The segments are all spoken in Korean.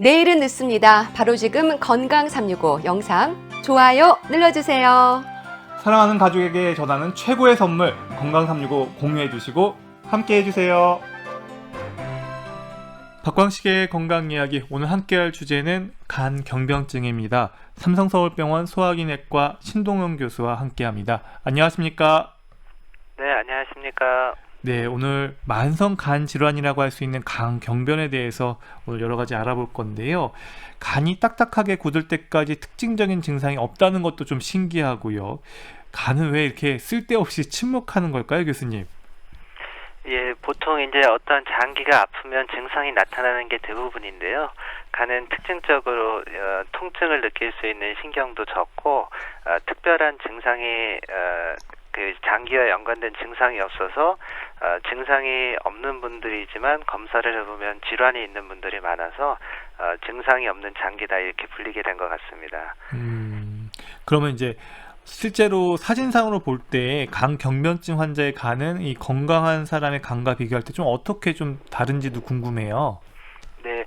내일은 늦습니다. 바로 지금 건강 365 영상 좋아요 눌러주세요. 사랑하는 가족에게 전하는 최고의 선물 건강 365 공유해 주시고 함께 해주세요. 박광식의 건강 이야기, 오늘 함께할 주제는 간 경병증입니다. 삼성서울병원 소화기내과 신동영 교수와 함께합니다. 안녕하십니까? 네, 안녕하십니까. 네, 오늘 만성 간 질환이라고 할 수 있는 간 경변에 대해서 오늘 여러 가지 알아볼 건데요. 간이 딱딱하게 굳을 때까지 특징적인 증상이 없다는 것도 좀 신기하고요. 간은 왜 이렇게 쓸데없이 침묵하는 걸까요, 교수님? 예, 보통 이제 어떤 장기가 아프면 증상이 나타나는 게 대부분인데요. 간은 특징적으로 통증을 느낄 수 있는 신경도 적고 특별한 증상이 그 장기와 연관된 증상이 없어서 증상이 없는 분들이지만 검사를 해보면 질환이 있는 분들이 많아서 증상이 없는 장기다 이렇게 불리게 된 것 같습니다. 그러면 이제 실제로 사진상으로 볼 때 간 경변증 환자의 간은 이 건강한 사람의 간과 비교할 때 좀 어떻게 좀 다른지도 궁금해요. 네,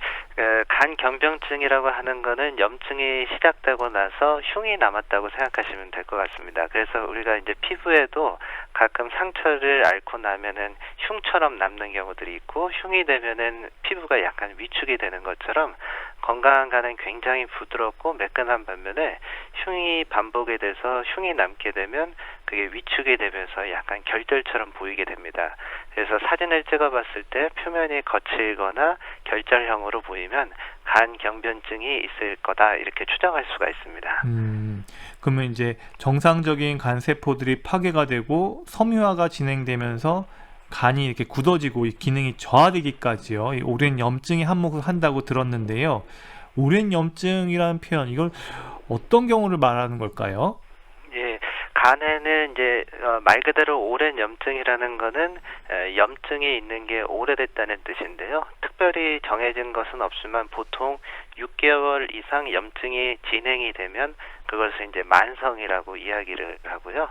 간 경병증이라고 하는 거는 염증이 시작되고 나서 흉이 남았다고 생각하시면 될 것 같습니다. 그래서 우리가 이제 피부에도 가끔 상처를 앓고 나면은 흉처럼 남는 경우들이 있고, 흉이 되면은 피부가 약간 위축이 되는 것처럼 건강한 간은 굉장히 부드럽고 매끈한 반면에 흉이 반복이 돼서 흉이 남게 되면 그게 위축이 되면서 약간 결절처럼 보이게 됩니다. 그래서 사진을 찍어봤을 때 표면이 거칠거나 결절형으로 보이면 간 경변증이 있을 거다 이렇게 추정할 수가 있습니다. 그러면 이제 정상적인 간 세포들이 파괴가 되고 섬유화가 진행되면서 간이 이렇게 굳어지고 이 기능이 저하되기까지요. 이 오랜 염증이 한몫을 한다고 들었는데요. 오랜 염증이라는 표현, 이걸 어떤 경우를 말하는 걸까요? 예, 간에는 이제 말 그대로 오랜 염증이라는 거는 염증이 있는 게 오래됐다는 뜻인데요. 특별히 정해진 것은 없지만 보통 6개월 이상 염증이 진행이 되면 그것을 이제 만성이라고 이야기를 하고요.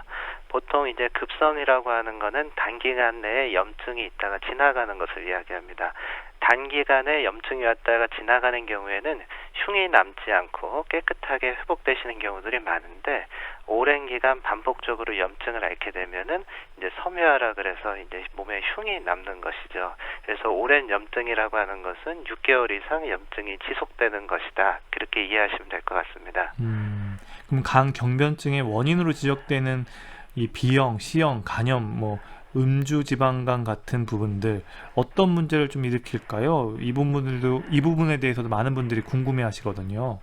보통 이제 급성이라고 하는 거는 단기간 내에 염증이 있다가 지나가는 것을 이야기합니다. 단기간에 염증이 왔다가 지나가는 경우에는 흉이 남지 않고 깨끗하게 회복되시는 경우들이 많은데, 오랜 기간 반복적으로 염증을 앓게 되면은 이제 섬유화라 그래서 이제 몸에 흉이 남는 것이죠. 그래서 오랜 염증이라고 하는 것은 6개월 이상 염증이 지속되는 것이다. 그렇게 이해하시면 될 것 같습니다. 그럼 간 경변증의 원인으로 지적되는 이 B형, C형, 간염, 음주지방간 같은 부분들 어떤 문제를 좀 일으킬까요? 이 부분에 대해서도 많은 분들이 궁금해하시거든요.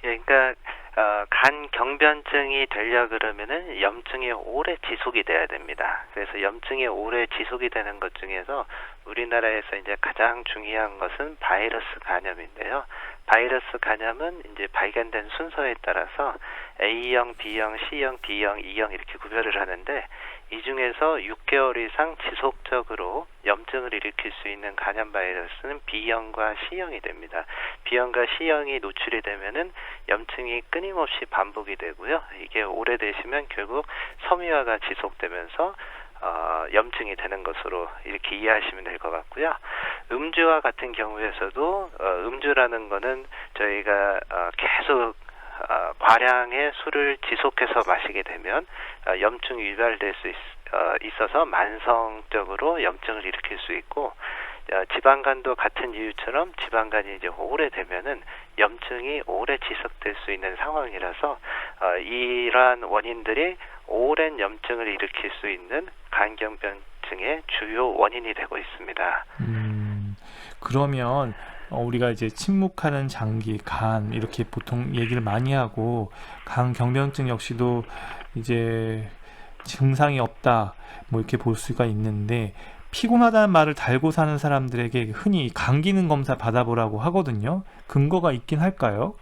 예, 그러니까 간 경변증이 되려 그러면은 염증이 오래 지속이 돼야 됩니다. 그래서 염증이 오래 지속이 되는 것 중에서 우리나라에서 이제 가장 중요한 것은 바이러스 간염인데요. 바이러스 간염은 이제 발견된 순서에 따라서 A형, B형, C형, D형, E형 이렇게 구별을 하는데, 이 중에서 6개월 이상 지속적으로 염증을 일으킬 수 있는 간염 바이러스는 B형과 C형이 됩니다. B형과 C형이 노출이 되면은 염증이 끊임없이 반복이 되고요. 이게 오래되시면 결국 섬유화가 지속되면서 염증이 되는 것으로 이렇게 이해하시면 될 것 같고요. 음주와 같은 경우에서도 음주라는 거는 저희가 계속 과량의 술을 지속해서 마시게 되면 염증이 유발될 수 있어서 만성적으로 염증을 일으킬 수 있고, 지방간도 같은 이유처럼 지방간이 이제 오래되면은 염증이 오래 지속될 수 있는 상황이라서 이러한 원인들이 오랜 염증을 일으킬 수 있는 간경변증의 주요 원인이 되고 있습니다. 그러면 우리가 이제 침묵하는 장기, 간 이렇게 보통 얘기를 많이 하고, 간 경변증 역시도 이제 증상이 없다 이렇게 볼 수가 있는데, 피곤하다는 말을 달고 사는 사람들에게 흔히 간 기능 검사 받아보라고 하거든요. 근거가 있긴 할까요?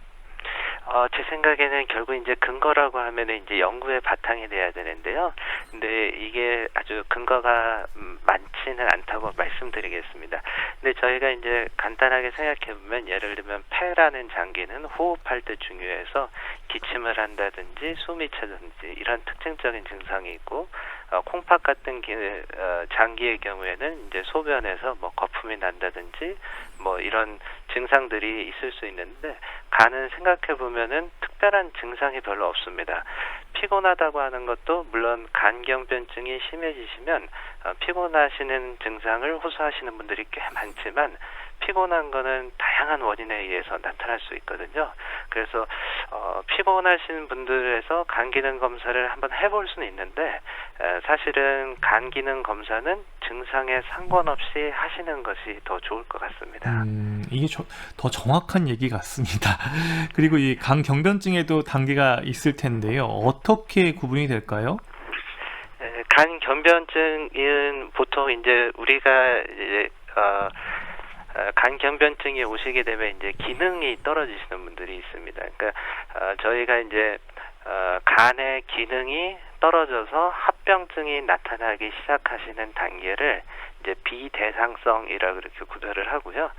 제 생각에는 결국 이제 근거라고 하면은 이제 연구의 바탕이 돼야 되는데요. 근데 이게 아주 근거가 많지는 않다고 말씀드리겠습니다. 근데 저희가 이제 간단하게 생각해 보면, 예를 들면 폐라는 장기는 호흡할 때 중요해서 기침을 한다든지 숨이 차든지 이런 특징적인 증상이 있고, 콩팥 같은 장기의 경우에는 이제 소변에서 거품이 난다든지 이런 증상들이 있을 수 있는데 간은 생각해 보면은 특별한 증상이 별로 없습니다. 피곤하다고 하는 것도 물론 간경변증이 심해지시면 피곤하시는 증상을 호소하시는 분들이 꽤 많지만 피곤한 거는 다양한 원인에 의해서 나타날 수 있거든요. 그래서 피곤하신 분들에서 간 기능 검사를 한번 해볼 수는 있는데 사실은 간 기능 검사는 증상에 상관없이 하시는 것이 더 좋을 것 같습니다. 이게 더 정확한 얘기 같습니다. 그리고 이 간경변증에도 단계가 있을 텐데요. 어떻게 구분이 될까요? 간경변증은 보통 이제 우리가 간경변증이 오시게 되면 이제 기능이 떨어지시는 분들이 있습니다. 그러니까 저희가 이제 간의 기능이 떨어져서 합병증이 나타나기 시작하시는 단계를 이제 비대상성이라고 이렇게 구별을 하고요.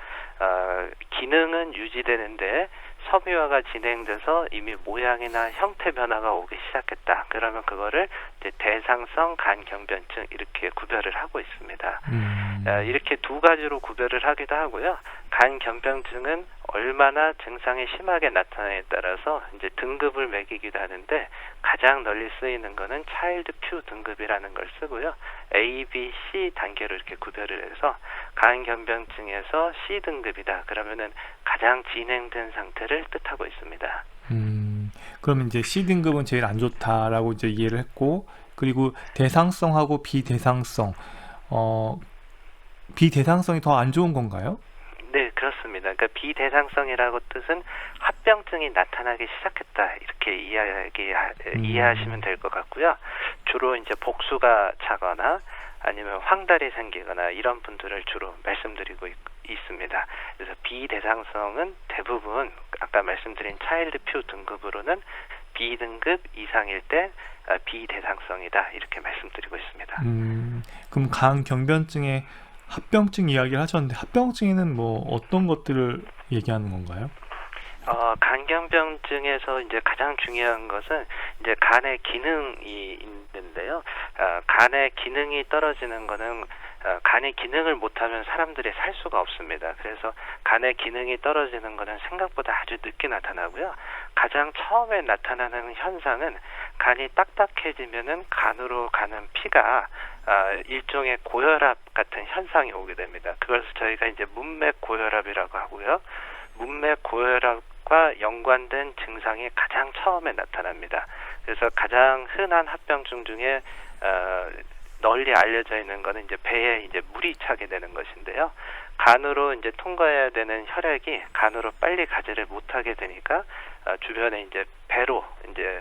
기능은 유지되는데 섬유화가 진행돼서 이미 모양이나 형태 변화가 오기 시작했다. 그러면 그거를 이제 대상성 간경변증 이렇게 구별을 하고 있습니다. 이렇게 두 가지로 구별을 하기도 하고요. 간경변증은 얼마나 증상이 심하게 나타나에 따라서 이제 등급을 매기기도 하는데 가장 널리 쓰이는 거는 차일드 퓨 등급이라는 걸 쓰고요. A, B, C 단계로 이렇게 구별을 해서 간경변증에서 C 등급이다. 그러면은 가장 진행된 상태를 뜻하고 있습니다. 그러면 이제 C 등급은 제일 안 좋다라고 이제 이해를 했고, 그리고 대상성하고 비대상성, 비대상성이 더 안 좋은 건가요? 네, 그렇습니다. 그러니까 비대상성이라고 뜻은 합병증이 나타나기 시작했다 이렇게 이해하시면 될 것 같고요. 주로 이제 복수가 차거나 아니면 황달이 생기거나 이런 분들을 주로 말씀드리고 있습니다. 그래서 비대상성은 대부분 아까 말씀드린 차일드 퓨 등급으로는 B등급 이상일 때 비대상성이다 이렇게 말씀드리고 있습니다. 그럼 간경변증의 합병증 이야기를 하셨는데 합병증에는 뭐 어떤 것들을 얘기하는 건가요? 간경변증에서 이제 가장 중요한 것은 이제 간의 기능이 있는데요. 간의 기능이 떨어지는 거는 간의 기능을 못하면 사람들이 살 수가 없습니다. 그래서 간의 기능이 떨어지는 거는 생각보다 아주 늦게 나타나고요. 가장 처음에 나타나는 현상은 간이 딱딱해지면은 간으로 가는 피가 일종의 고혈압 같은 현상이 오게 됩니다. 그것을 저희가 이제 문맥 고혈압이라고 하고요. 문맥 고혈압과 연관된 증상이 가장 처음에 나타납니다. 그래서 가장 흔한 합병증 중에 널리 알려져 있는 거는 이제 배에 이제 물이 차게 되는 것인데요. 간으로 이제 통과해야 되는 혈액이 간으로 빨리 가지를 못하게 되니까 주변에 이제 배로 이제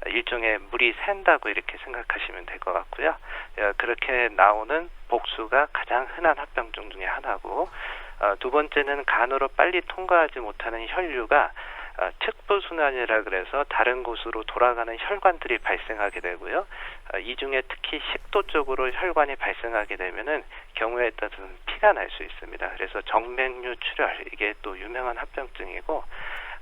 일종의 물이 샌다고 이렇게 생각하시면 될 것 같고요. 그렇게 나오는 복수가 가장 흔한 합병증 중에 하나고, 두 번째는 간으로 빨리 통과하지 못하는 혈류가 특부순환이라 그래서 다른 곳으로 돌아가는 혈관들이 발생하게 되고요. 이 중에 특히 식도 쪽으로 혈관이 발생하게 되면은 경우에 따라서는 피가 날 수 있습니다. 그래서 정맥류 출혈 이게 또 유명한 합병증이고,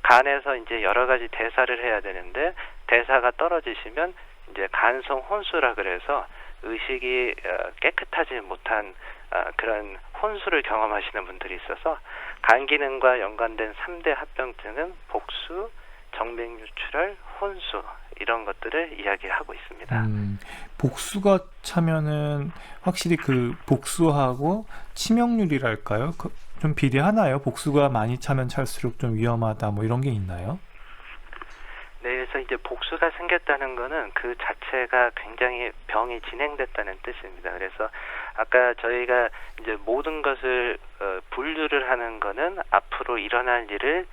간에서 이제 여러 가지 대사를 해야 되는데 대사가 떨어지시면 이제 간성 혼수라 그래서 의식이 깨끗하지 못한 그런 혼수를 경험하시는 분들이 있어서 간 기능과 연관된 3대 합병증은 복수, 정맥류 출혈, 혼수 이런 것들을 이야기하고 있습니다. 복수가 차면은 확실히 그 복수하고 치명률이랄까요? 좀 비례하나요? 복수가 많이 차면 찰수록 좀 위험하다 뭐 이런 게 있나요? 네, 그래서 이제 복수가 생겼다는 거는 그 자체가 굉장히 병이 진행됐다는 뜻입니다. 그래서 아까 저희가 이제 모든 것을 분류를 하는 거는 앞으로 일어날 일을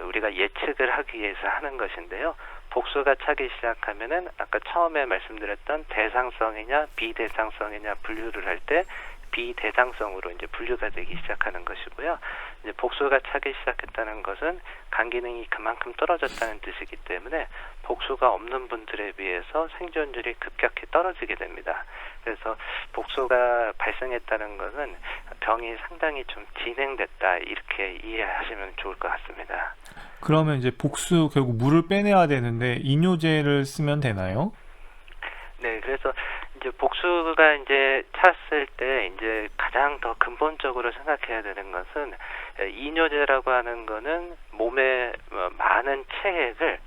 우리가 예측을 하기 위해서 하는 것인데요. 복수가 차기 시작하면은 아까 처음에 말씀드렸던 대상성이냐 비대상성이냐 분류를 할 때 비대상성으로 이제 분류가 되기 시작하는 것이고요. 이제 복수가 차기 시작했다는 것은 간 기능이 그만큼 떨어졌다는 뜻이기 때문에 복수가 없는 분들에 비해서 생존율이 급격히 떨어지게 됩니다. 그래서 복수가 발생했다는 것은 병이 상당히 좀 진행됐다 이렇게 이해하시면 좋을 것 같습니다. 그러면 이제 복수 결국 물을 빼내야 되는데 이뇨제를 쓰면 되나요? 네, 그래서 이제 복수가 이제 찼을 때 이제 가장 더 근본적으로 생각해야 되는 것은 이뇨제라고 하는 거는 몸의 많은 체액을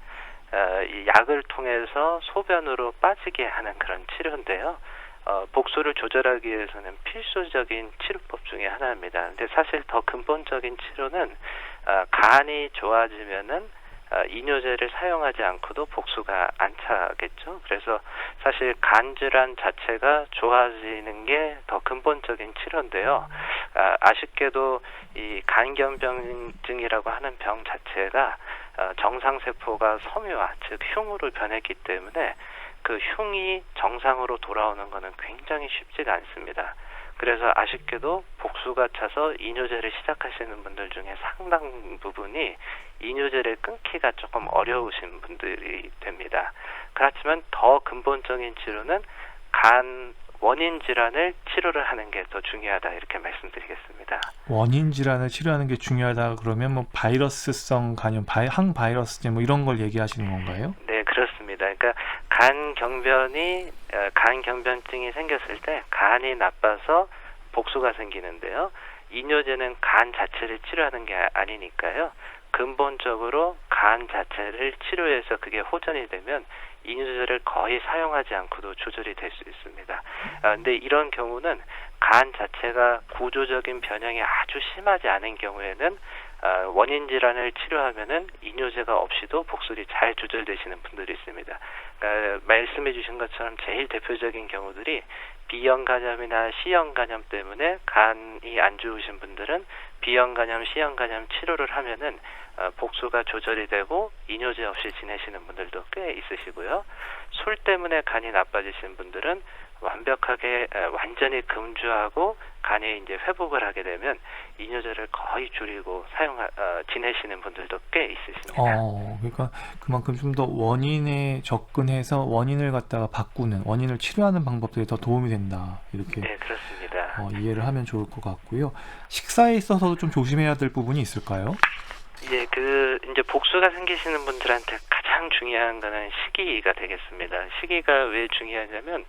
이 약을 통해서 소변으로 빠지게 하는 그런 치료인데요. 복수를 조절하기 위해서는 필수적인 치료법 중에 하나입니다. 근데 사실 더 근본적인 치료는 간이 좋아지면은 이뇨제를 사용하지 않고도 복수가 안 차겠죠. 그래서 사실 간 질환 자체가 좋아지는 게 더 근본적인 치료인데요. 아쉽게도 이 간경변증이라고 하는 병 자체가 정상세포가 섬유화, 즉 흉으로 변했기 때문에 그 흉이 정상으로 돌아오는 것은 굉장히 쉽지가 않습니다. 그래서 아쉽게도 복수가 차서 이뇨제를 시작하시는 분들 중에 상당 부분이 이뇨제를 끊기가 조금 어려우신 분들이 됩니다. 그렇지만 더 근본적인 치료는 간 원인 질환을 치료를 하는 게 더 중요하다 이렇게 말씀드리겠습니다. 원인 질환을 치료하는 게 중요하다 그러면 뭐 바이러스성 간염, 항바이러스제 뭐 이런 걸 얘기하시는 건가요? 네, 그렇습니다. 그러니까 간경변증이 생겼을 때 간이 나빠서 복수가 생기는데요. 이뇨제는 간 자체를 치료하는 게 아니니까요. 근본적으로 간 자체를 치료해서 그게 호전이 되면 이뇨제를 거의 사용하지 않고도 조절이 될 수 있습니다. 근데 이런 경우는 간 자체가 구조적인 변형이 아주 심하지 않은 경우에는 원인 질환을 치료하면은 이뇨제가 없이도 복술이 잘 조절되시는 분들이 있습니다. 말씀해 주신 것처럼 제일 대표적인 경우들이 B형 간염이나 C형 간염 때문에 간이 안 좋으신 분들은 B형 간염, C형 간염 치료를 하면은 복수가 조절이 되고 이뇨제 없이 지내시는 분들도 꽤 있으시고요. 술 때문에 간이 나빠지신 분들은 완벽하게 완전히 금주하고 간이 이제 회복을 하게 되면 이뇨제를 거의 줄이고 지내시는 분들도 꽤 있으십니다. 그러니까 그만큼 좀 더 원인에 접근해서 원인을 갖다가 바꾸는, 원인을 치료하는 방법들이 더 도움이 된다. 이렇게 네, 그렇습니다. 이해를 하면 좋을 것 같고요. 식사에 있어서도 좀 조심해야 될 부분이 있을까요? 예, 이제 복수가 생기시는 분들한테 가장 중요한 거는 시기가 되겠습니다. 시기가 왜 중요하냐면,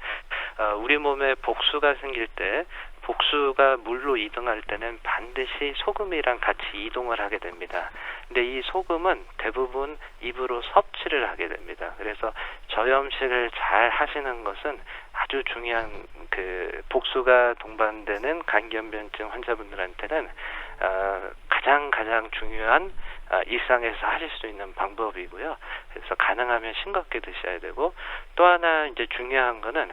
우리 몸에 복수가 생길 때, 복수가 물로 이동할 때는 반드시 소금이랑 같이 이동을 하게 됩니다. 근데 이 소금은 대부분 입으로 섭취를 하게 됩니다. 그래서 저염식을 잘 하시는 것은 아주 중요한 복수가 동반되는 간경변증 환자분들한테는 가장 중요한 일상에서 하실 수 있는 방법이고요. 그래서 가능하면 싱겁게 드셔야 되고, 또 하나 이제 중요한 거는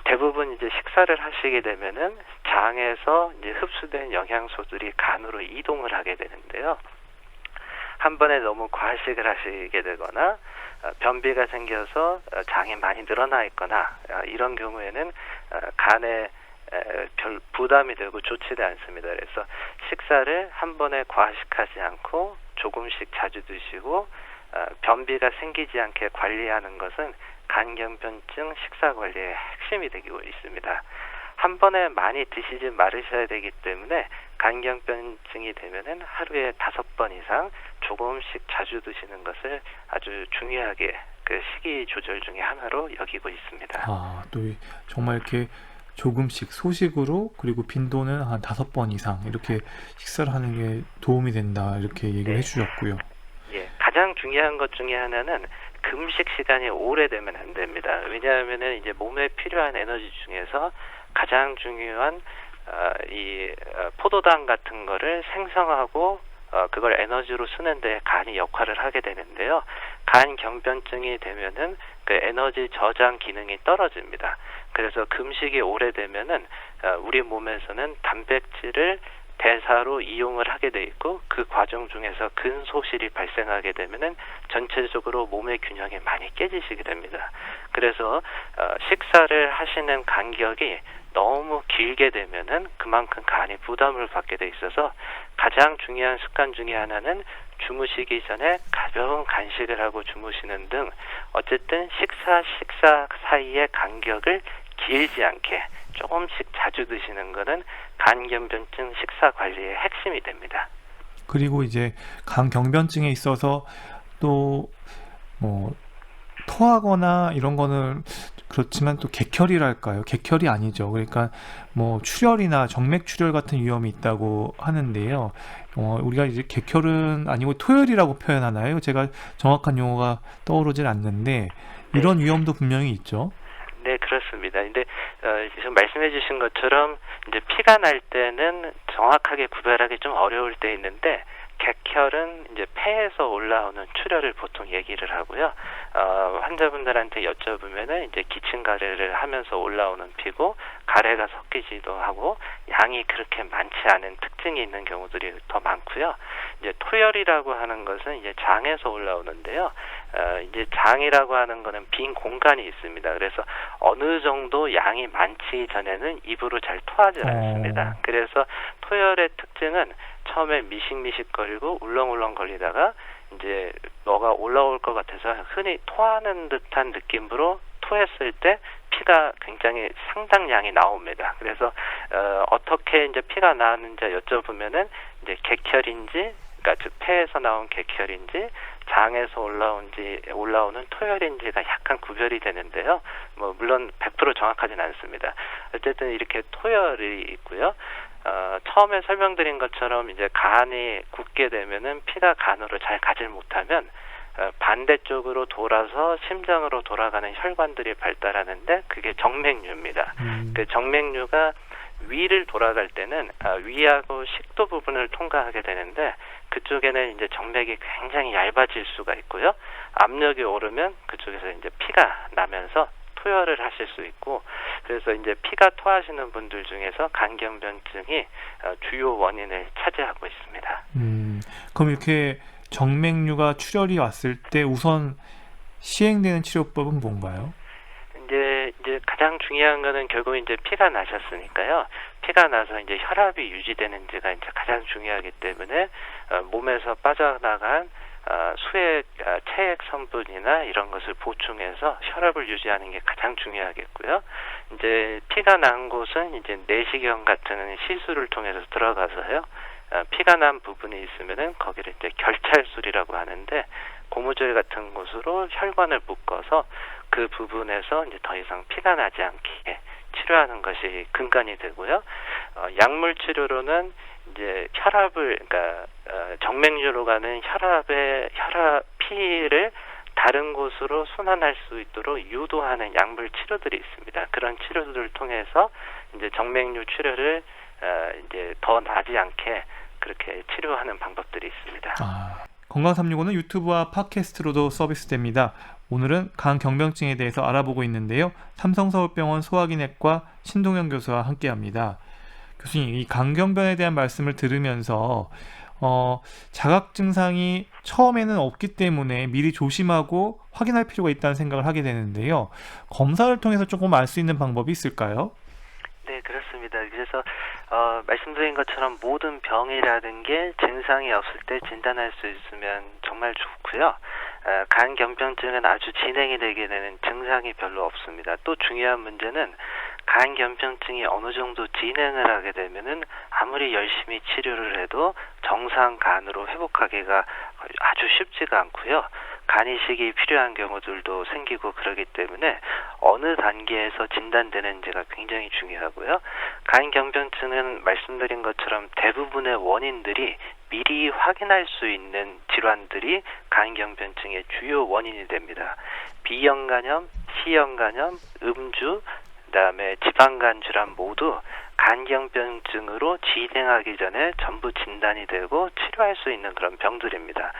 대부분 이제 식사를 하시게 되면은 장에서 이제 흡수된 영양소들이 간으로 이동을 하게 되는데요. 한 번에 너무 과식을 하시게 되거나 변비가 생겨서 장이 많이 늘어나 있거나 이런 경우에는 간에 별 부담이 되고 좋지도 않습니다. 그래서 식사를 한 번에 과식하지 않고 조금씩 자주 드시고 변비가 생기지 않게 관리하는 것은 간경변증 식사 관리의 핵심이 되고 있습니다. 한 번에 많이 드시지 말으셔야 되기 때문에 간경변증이 되면은 하루에 5번 이상 조금씩 자주 드시는 것을 아주 중요하게 식이 조절 중에 하나로 여기고 있습니다. 또 정말 이렇게 조금씩 소식으로, 그리고 빈도는 한 5번 이상 이렇게 식사를 하는 게 도움이 된다, 이렇게 얘기를 해주셨고요. 예, 가장 중요한 것 중에 하나는 금식 시간이 오래되면 안 됩니다. 왜냐하면은 이제 몸에 필요한 에너지 중에서 가장 중요한 포도당 같은 거를 생성하고 그걸 에너지로 쓰는 데 간이 역할을 하게 되는데요. 간 경변증이 되면은 그 에너지 저장 기능이 떨어집니다. 그래서 금식이 오래되면은 우리 몸에서는 단백질을 대사로 이용을 하게 돼 있고, 그 과정 중에서 근소실이 발생하게 되면은 전체적으로 몸의 균형이 많이 깨지시게 됩니다. 그래서 식사를 하시는 간격이 너무 길게 되면은 그만큼 간이 부담을 받게 돼 있어서 가장 중요한 습관 중에 하나는 주무시기 전에 가벼운 간식을 하고 주무시는 등 어쨌든 식사 사이의 간격을 길지 않게 조금씩 자주 드시는 것은 간경변증 식사 관리의 핵심이 됩니다. 그리고 이제 간경변증에 있어서 또 토하거나 이런 거는 그렇지만 또 객혈이랄까요? 객혈이 아니죠. 그러니까 뭐 출혈이나 정맥 출혈 같은 위험이 있다고 하는데요. 우리가 이제 객혈은 아니고 토혈이라고 표현하나요? 제가 정확한 용어가 떠오르질 않는데 이런 위험도 분명히 있죠. 네, 그렇습니다. 근데 지금 말씀해 주신 것처럼 이제 피가 날 때는 정확하게 구별하기 좀 어려울 때 있는데 객혈은 이제 폐에서 올라오는 출혈을 보통 얘기를 하고요. 환자분들한테 여쭤보면은 이제 기침 가래를 하면서 올라오는 피고 가래가 섞이지도 하고 양이 그렇게 많지 않은 특징이 있는 경우들이 더 많고요. 이제 토혈이라고 하는 것은 이제 장에서 올라오는데요. 이제 장이라고 하는 거는 빈 공간이 있습니다. 그래서 어느 정도 양이 많지 전에는 입으로 잘 토하지 않습니다. 그래서 토혈의 특징은 처음에 미식미식거리고 울렁울렁 거리다가 이제 뭐가 올라올 것 같아서 흔히 토하는 듯한 느낌으로 토했을 때 피가 굉장히 상당량이 나옵니다. 그래서 어떻게 이제 피가 나왔는지 여쭤보면은 이제 객혈인지, 그러니까 즉 폐에서 나온 객혈인지 장에서 올라오는 토혈인지가 약간 구별이 되는데요. 뭐 물론 100% 정확하진 않습니다. 어쨌든 이렇게 토혈이 있고요. 처음에 설명드린 것처럼 이제 간이 굳게 되면은 피가 간으로 잘 가질 못하면 반대쪽으로 돌아서 심장으로 돌아가는 혈관들이 발달하는데 그게 정맥류입니다. 그 정맥류가 위를 돌아갈 때는 위하고 식도 부분을 통과하게 되는데 그쪽에는 이제 정맥이 굉장히 얇아질 수가 있고요. 압력이 오르면 그쪽에서 이제 피가 나면서 토혈을 하실 수 있고, 그래서 이제 피가 토하시는 분들 중에서 간경변증이 주요 원인을 차지하고 있습니다. 그럼 이렇게 정맥류가 출혈이 왔을 때 우선 시행되는 치료법은 뭔가요? 이제 가장 중요한 거는 결국 이제 피가 나셨으니까요. 피가 나서 이제 혈압이 유지되는지가 이제 가장 중요하기 때문에 몸에서 빠져나간 수액, 체액 성분이나 이런 것을 보충해서 혈압을 유지하는 게 가장 중요하겠고요. 이제 피가 난 곳은 이제 내시경 같은 시술을 통해서 들어가서요. 피가 난 부분이 있으면은 거기를 이제 결찰술이라고 하는데 고무줄 같은 곳으로 혈관을 묶어서 그 부분에서 이제 더 이상 피가 나지 않게 치료하는 것이 근간이 되고요. 약물 치료로는 이제 혈압을, 그러니까 정맥류로 가는 혈압 피를 다른 곳으로 순환할 수 있도록 유도하는 약물 치료들이 있습니다. 그런 치료들을 통해서 이제 정맥류 출혈을 이제 더 나지 않게 그렇게 치료하는 방법들이 있습니다. 건강365는 유튜브와 팟캐스트로도 서비스됩니다. 오늘은 간 경병증에 대해서 알아보고 있는데요. 삼성서울병원 소화기내과 신동현 교수와 함께합니다. 교수님, 이 간경변에 대한 말씀을 들으면서 자각 증상이 처음에는 없기 때문에 미리 조심하고 확인할 필요가 있다는 생각을 하게 되는데요. 검사를 통해서 조금 알 수 있는 방법이 있을까요? 네, 그렇습니다. 그래서 말씀드린 것처럼 모든 병이라는 게 증상이 없을 때 진단할 수 있으면 정말 좋고요. 간경병증은 아주 진행이 되게 되는 증상이 별로 없습니다. 또 중요한 문제는 간경병증이 어느 정도 진행을 하게 되면은 아무리 열심히 치료를 해도 정상 간으로 회복하기가 아주 쉽지가 않고요. 간이식이 필요한 경우들도 생기고 그러기 때문에 어느 단계에서 진단되는지가 굉장히 중요하고요. 간경병증은 말씀드린 것처럼 대부분의 원인들이 미리 확인할 수 있는 질환들이 간경변증의 주요 원인이 됩니다. B형간염, C형간염, 음주, 그다음에 지방간 질환 모두 간경변증으로 진행하기 전에 전부 진단이 되고 치료할 수 있는 그런 병들입니다.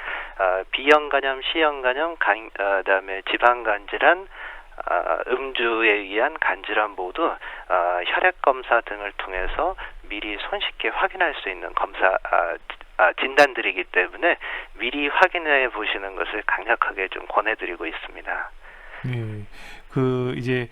B형간염, C형간염, 그다음에 지방간 질환, 음주에 의한 간질환 모두 혈액 검사 등을 통해서 미리 손쉽게 확인할 수 있는 진단들이기 때문에 미리 확인해 보시는 것을 강력하게 좀 권해드리고 있습니다. 네, 이제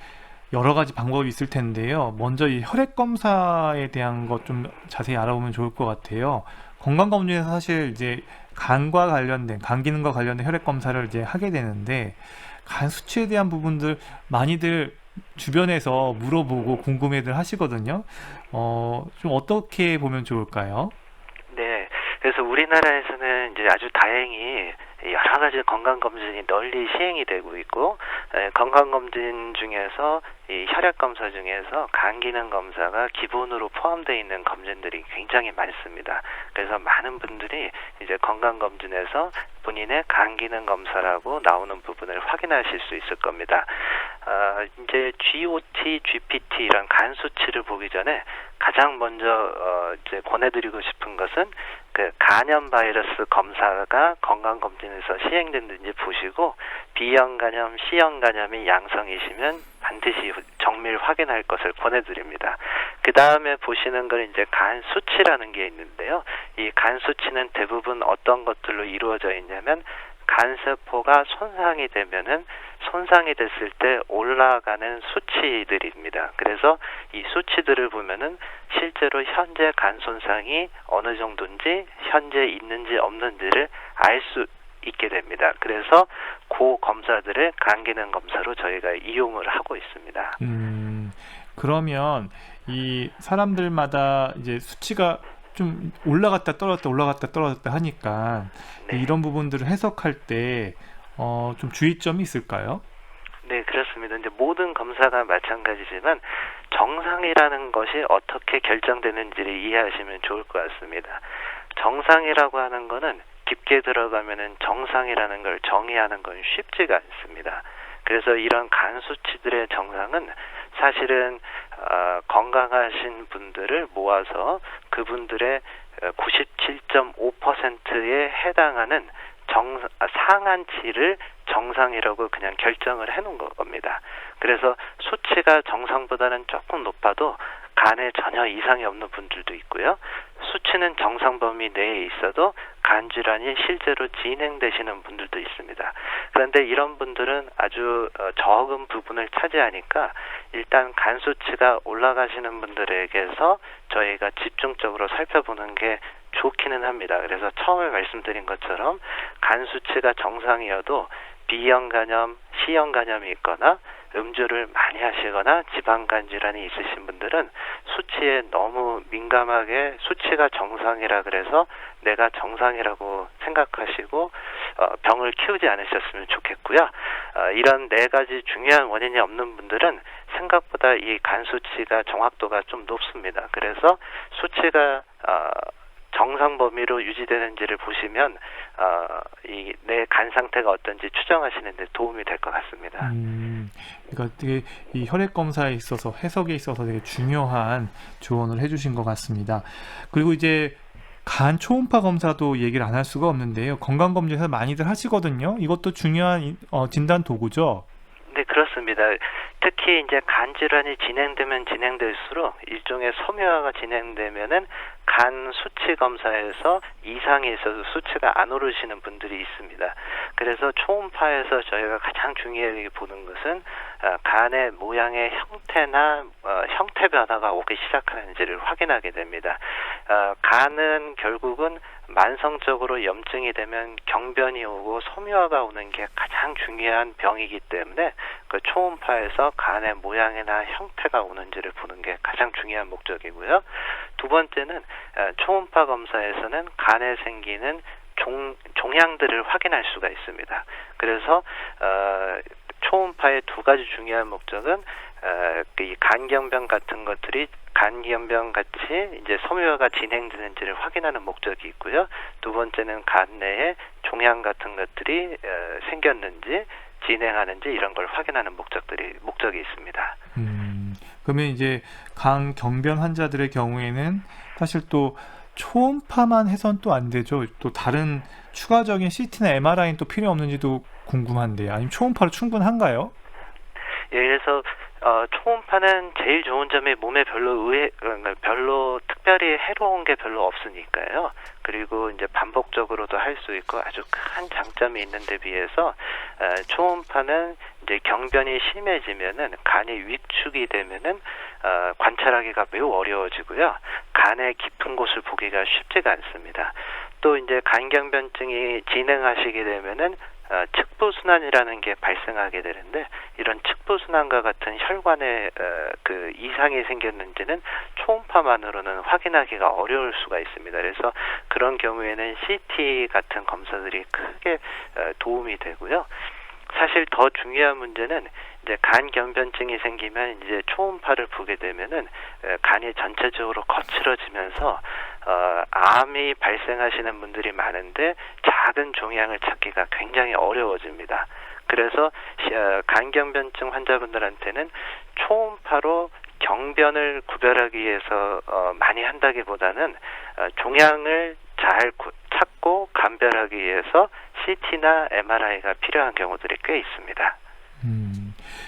여러 가지 방법이 있을 텐데요. 먼저 이 혈액 검사에 대한 것 좀 자세히 알아보면 좋을 것 같아요. 건강검진에서 사실 이제 간 기능과 관련된 혈액 검사를 이제 하게 되는데 간 수치에 대한 부분들 많이들 주변에서 물어보고 궁금해들 하시거든요. 좀 어떻게 보면 좋을까요? 네, 그래서 우리나라에서는 이제 아주 다행히 여러 여러 가지 건강검진이 널리 시행이 되고 있고, 건강검진 중에서 이 혈액검사 중에서 간기능검사가 기본으로 포함되어 있는 검진들이 굉장히 많습니다. 그래서 많은 분들이 이제 건강검진에서 본인의 간기능검사라고 나오는 부분을 확인하실 수 있을 겁니다. 이제 GOT, GPT 이런 간 수치를 보기 전에 가장 먼저 이제 권해드리고 싶은 것은 그 간염 바이러스 검사가 건강검진에서 시행됐는지 보시고, B형 간염, C형 간염이 양성이시면 반드시 정밀 확인할 것을 권해드립니다. 그 다음에 보시는 건 이제 간 수치라는 게 있는데요. 이 간 수치는 대부분 어떤 것들로 이루어져 있냐면, 간세포가 손상이 되면은 손상이 됐을 때 올라가는 수치들입니다. 그래서 이 수치들을 보면은 실제로 현재 간 손상이 어느 정도인지, 현재 있는지 없는지를 알 수 있게 됩니다. 그래서 그 검사들을 간기능 검사로 저희가 이용을 하고 있습니다. 그러면 이 사람들마다 이제 수치가 좀 올라갔다 떨어졌다 하니까 네. 이런 부분들을 해석할 때 좀 주의점이 있을까요? 네, 그렇습니다. 이제 모든 검사가 마찬가지지만 정상이라는 것이 어떻게 결정되는지를 이해하시면 좋을 것 같습니다. 정상이라고 하는 거는 깊게 들어가면은 정상이라는 걸 정의하는 건 쉽지가 않습니다. 그래서 이런 간 수치들의 정상은 사실은 건강하신 분들을 모아서 그분들의 97.5%에 해당하는 상한치를 정상이라고 그냥 결정을 해놓은 겁니다. 그래서 수치가 정상보다는 조금 높아도 간에 전혀 이상이 없는 분들도 있고요. 수치는 정상 범위 내에 있어도 간 질환이 실제로 진행되시는 분들도 있습니다. 그런데 이런 분들은 아주 적은 부분을 차지하니까 일단 간 수치가 올라가시는 분들에게서 저희가 집중적으로 살펴보는 게 좋기는 합니다. 그래서 처음에 말씀드린 것처럼 간 수치가 정상이어도 B형 간염, C형 간염이 있거나 음주를 많이 하시거나 지방간 질환이 있으신 분들은 수치에 너무 민감하게 수치가 정상이라 그래서 내가 정상이라고 생각하시고 병을 키우지 않으셨으면 좋겠고요. 이런 네 가지 중요한 원인이 없는 분들은 생각보다 이 간 수치가 정확도가 좀 높습니다. 그래서 수치가 정상 범위로 유지되는지를 보시면 이 내 간 상태가 어떤지 추정하시는 데 도움이 될 것 같습니다. 그러니까 되게 이 혈액 검사에 있어서 해석에 있어서 되게 중요한 조언을 해주신 것 같습니다. 그리고 이제 간 초음파 검사도 얘기를 안 할 수가 없는데요. 건강검진에서 많이들 하시거든요. 이것도 중요한 진단 도구죠. 네, 그렇습니다. 특히 이제 간 질환이 진행되면 진행될수록 일종의 섬유화가 진행되면은 간 수치 검사에서 이상이 있어서 수치가 안 오르시는 분들이 있습니다. 그래서 초음파에서 저희가 가장 중요하게 보는 것은 간의 모양의 형태나 형태 변화가 오기 시작하는지를 확인하게 됩니다. 간은 결국은 만성적으로 염증이 되면 경변이 오고 섬유화가 오는 게 가장 중요한 병이기 때문에 그 초음파에서 간의 모양이나 형태가 오는지를 보는 게 가장 중요한 목적이고요. 두 번째는 초음파 검사에서는 간에 생기는 종양들을 확인할 수가 있습니다. 그래서 초음파의 두 가지 중요한 목적은 이 간경변 같은 것들이 간경변 같이 이제 섬유화가 진행되는지를 확인하는 목적이 있고요. 두 번째는 간 내에 종양 같은 것들이 생겼는지 진행하는지 이런 걸 확인하는 목적이 있습니다. 그러면 이제 간경변 환자들의 경우에는 사실 또 초음파만 해선 또 안 되죠. 또 다른 추가적인 CT나 MRI는 또 필요 없는지도 궁금한데요. 아니면 초음파로 충분한가요? 예, 그래서 초음파는 제일 좋은 점이 몸에 별로 특별히 해로운 게 별로 없으니까요. 그리고 이제 반복적으로도 할 수 있고 아주 큰 장점이 있는데 비해서 초음파는 이제 경변이 심해지면은 간이 위축이 되면은 관찰하기가 매우 어려워지고요. 간의 깊은 곳을 보기가 쉽지가 않습니다. 또 이제 간경변증이 진행하시게 되면은 측부순환이라는 게 발생하게 되는데 이런 측부순환과 같은 혈관에 그 이상이 생겼는지는 초음파 초음파만으로는 확인하기가 어려울 수가 있습니다. 그래서 그런 경우에는 CT 같은 검사들이 크게 도움이 되고요. 사실 더 중요한 문제는 이제 간 경변증이 생기면 이제 초음파를 보게 되면은 간이 전체적으로 거칠어지면서 암이 발생하시는 분들이 많은데 작은 종양을 찾기가 굉장히 어려워집니다. 그래서 간경변증 환자분들한테는 초음파로 경변을 구별하기 위해서 많이 한다기보다는 종양을 잘 찾고 감별하기 위해서 CT나 MRI가 필요한 경우들이 꽤 있습니다.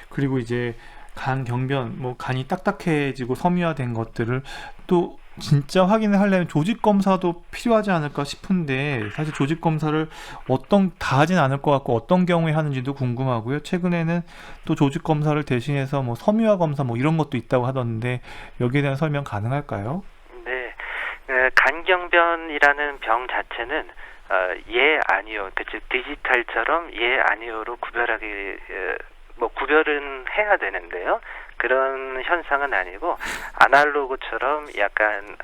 그리고 이제 간 경변, 뭐 간이 딱딱해지고 섬유화된 것들을 또 진짜 확인을 하려면 조직 검사도 필요하지 않을까 싶은데, 사실 조직 검사를 다 하진 않을 것 같고 어떤 경우에 하는지도 궁금하고요. 최근에는 또 조직 검사를 대신해서 뭐 섬유화 검사 뭐 이런 것도 있다고 하던데, 여기에 대한 설명 가능할까요? 네, 간경변이라는 병 자체는 예 아니요, 즉 디지털처럼 예 아니요로 구별은 해야 되는데요. 그런 현상은 아니고 아날로그처럼 약간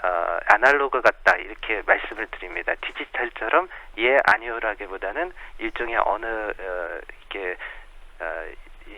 아날로그 같다 이렇게 말씀을 드립니다. 디지털처럼 예 아니오라기보다는 일종의 이렇게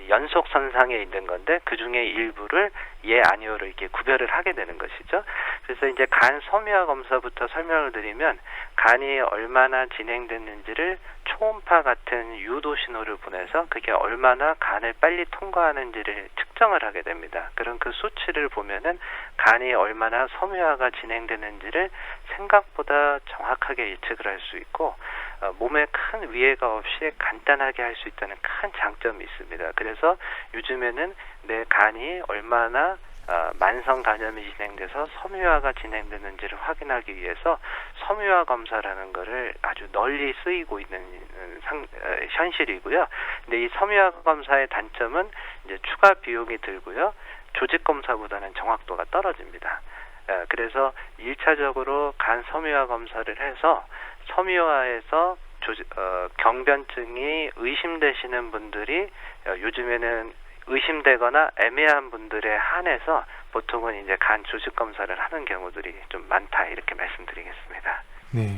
연속선상에 있는 건데 그 중에 일부를 예 아니오로 이렇게 구별을 하게 되는 것이죠. 그래서 이제 간 섬유화 검사부터 설명을 드리면, 간이 얼마나 진행됐는지를 초음파 같은 유도 신호를 보내서 그게 얼마나 간을 빨리 통과하는지를 측정을 하게 됩니다. 그럼 그 수치를 보면은 간이 얼마나 섬유화가 진행되는지를 생각보다 정확하게 예측을 할 수 있고, 몸에 큰 위해가 없이 간단하게 할 수 있다는 큰 장점이 있습니다. 그래서 요즘에는 내 간이 얼마나 만성 간염이 진행돼서 섬유화가 진행되는지를 확인하기 위해서 섬유화 검사라는 것을 아주 널리 쓰이고 있는 현실이고요. 근데 이 섬유화 검사의 단점은 이제 추가 비용이 들고요. 조직 검사보다는 정확도가 떨어집니다. 그래서 1차적으로 간 섬유화 검사를 해서 섬유화에서 경변증이 의심되시는 분들이 요즘에는 의심되거나 애매한 분들에 한해서 보통은 이제 간 조직 검사를 하는 경우들이 좀 많다, 이렇게 말씀드리겠습니다. 네.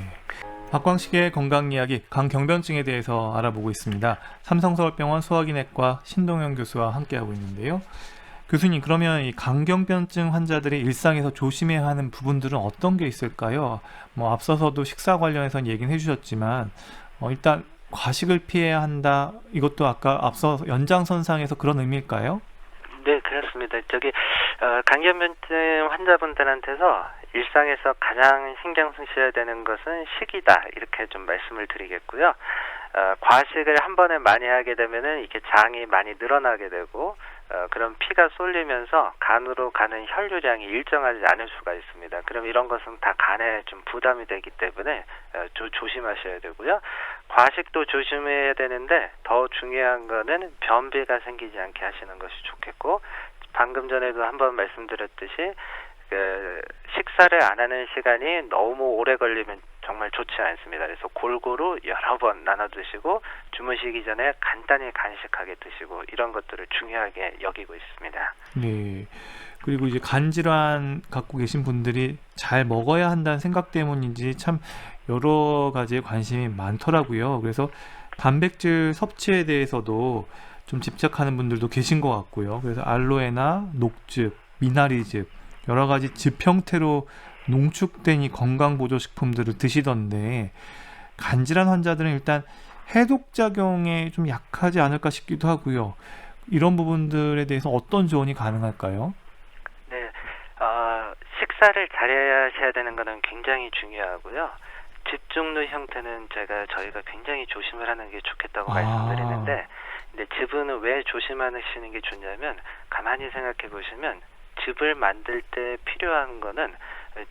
박광식의 건강 이야기, 간 경변증에 대해서 알아보고 있습니다. 삼성서울병원 소화기내과 신동영 교수와 함께하고 있는데요. 교수님, 그러면 이 간경변증 환자들이 일상에서 조심해야 하는 부분들은 어떤 게 있을까요? 뭐 앞서서도 식사 관련해서 얘기는 해주셨지만, 일단 과식을 피해야 한다, 이것도 아까 앞서 연장선상에서 그런 의미일까요? 네, 그렇습니다. 간경변증 환자분들한테서 일상에서 가장 신경 쓰셔야 되는 것은 식이다, 이렇게 좀 말씀을 드리겠고요. 과식을 한 번에 많이 하게 되면은 이렇게 장이 많이 늘어나게 되고, 그럼 피가 쏠리면서 간으로 가는 혈류량이 일정하지 않을 수가 있습니다. 그럼 이런 것은 다 간에 좀 부담이 되기 때문에 조심하셔야 되고요. 과식도 조심해야 되는데 더 중요한 거는 변비가 생기지 않게 하시는 것이 좋겠고, 방금 전에도 한번 말씀드렸듯이 식사를 안 하는 시간이 너무 오래 걸리면 정말 좋지 않습니다. 그래서 골고루 여러 번 나눠 드시고, 주무시기 전에 간단히 간식하게 드시고, 이런 것들을 중요하게 여기고 있습니다. 네. 그리고 이제 간 질환 갖고 계신 분들이 잘 먹어야 한다는 생각 때문인지 참 여러 가지에 관심이 많더라고요. 그래서 단백질 섭취에 대해서도 좀 집착하는 분들도 계신 것 같고요. 그래서 알로에나 녹즙, 미나리즙, 여러 가지 즙 형태로 농축된 이 건강보조식품들을 드시던데, 간질환 환자들은 일단 해독작용에 좀 약하지 않을까 싶기도 하고요. 이런 부분들에 대해서 어떤 조언이 가능할까요? 네, 식사를 잘하셔야 되는 것은 굉장히 중요하고요. 즙중류 형태는 저희가 굉장히 조심을 하는 게 좋겠다고 말씀드리는데, 근데 즙은 왜 조심하시는 게 좋냐면, 가만히 생각해 보시면 즙을 만들 때 필요한 거는,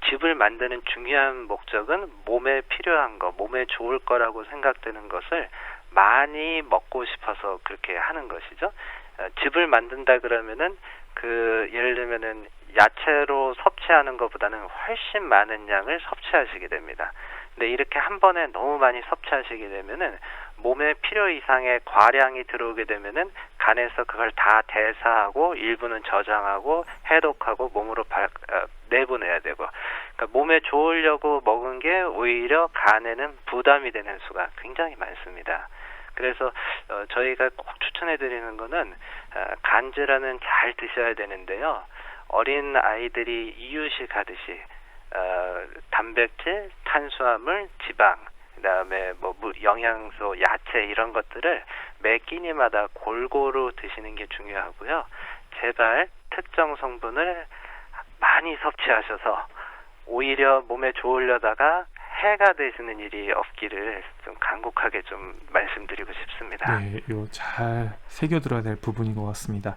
즙을 만드는 중요한 목적은 몸에 필요한 거, 몸에 좋을 거라고 생각되는 것을 많이 먹고 싶어서 그렇게 하는 것이죠. 즙을 만든다 그러면은 예를 들면은 야채로 섭취하는 것보다는 훨씬 많은 양을 섭취하시게 됩니다. 근데 이렇게 한 번에 너무 많이 섭취하시게 되면은 몸에 필요 이상의 과량이 들어오게 되면은 간에서 그걸 다 대사하고 일부는 저장하고 해독하고 몸으로 내보내야 되고, 그러니까 몸에 좋으려고 먹은 게 오히려 간에는 부담이 되는 수가 굉장히 많습니다. 그래서 저희가 꼭 추천해드리는 거는 간질환은 잘 드셔야 되는데요. 어린 아이들이 이유식 하듯이 단백질, 탄수화물, 지방, 그다음에 뭐 영양소, 야채 이런 것들을 매 끼니마다 골고루 드시는 게 중요하고요. 제발 특정 성분을 많이 섭취하셔서 오히려 몸에 좋으려다가 해가 되시는 일이 없기를 좀 간곡하게 좀 말씀드리고 싶습니다. 네, 요 잘 새겨들어야 될 부분인 것 같습니다.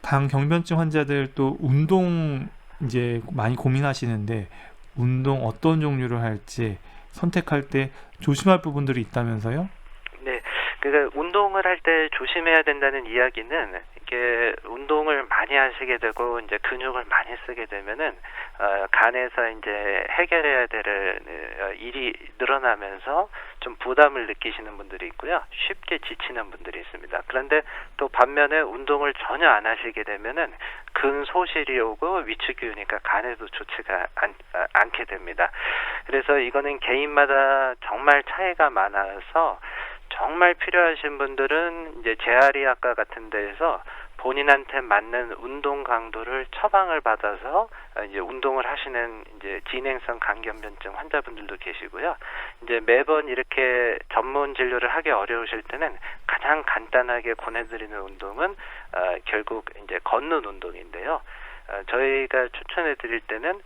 당경변증 환자들 또 운동 이제 많이 고민하시는데 운동 어떤 종류를 할지 선택할 때 조심할 부분들이 있다면서요? 네, 그러니까 운동을 할 때 조심해야 된다는 이야기는 이렇게 운동을 많이 하시게 되고 이제 근육을 많이 쓰게 되면은 간에서 이제 해결해야 될 일이 늘어나면서 좀 부담을 느끼시는 분들이 있고요. 쉽게 지치는 분들이 있습니다. 그런데 또 반면에 운동을 전혀 안 하시게 되면은 근소실이 오고 위축이 오니까 간에도 좋지가 않게 됩니다. 그래서 이거는 개인마다 정말 차이가 많아서 정말 필요하신 분들은 이제 재활의학과 같은 데에서 본인한테 맞는 운동 강도를 처방을 받아서 이제 운동을 하시는 이제 진행성 간경변증 환자분들도 계시고요. 이제 매번 이렇게 전문 진료를 하기 어려우실 때는 가장 간단하게 권해드리는 운동은 결국 이제 걷는 운동인데요. 저희가 추천해드릴 때는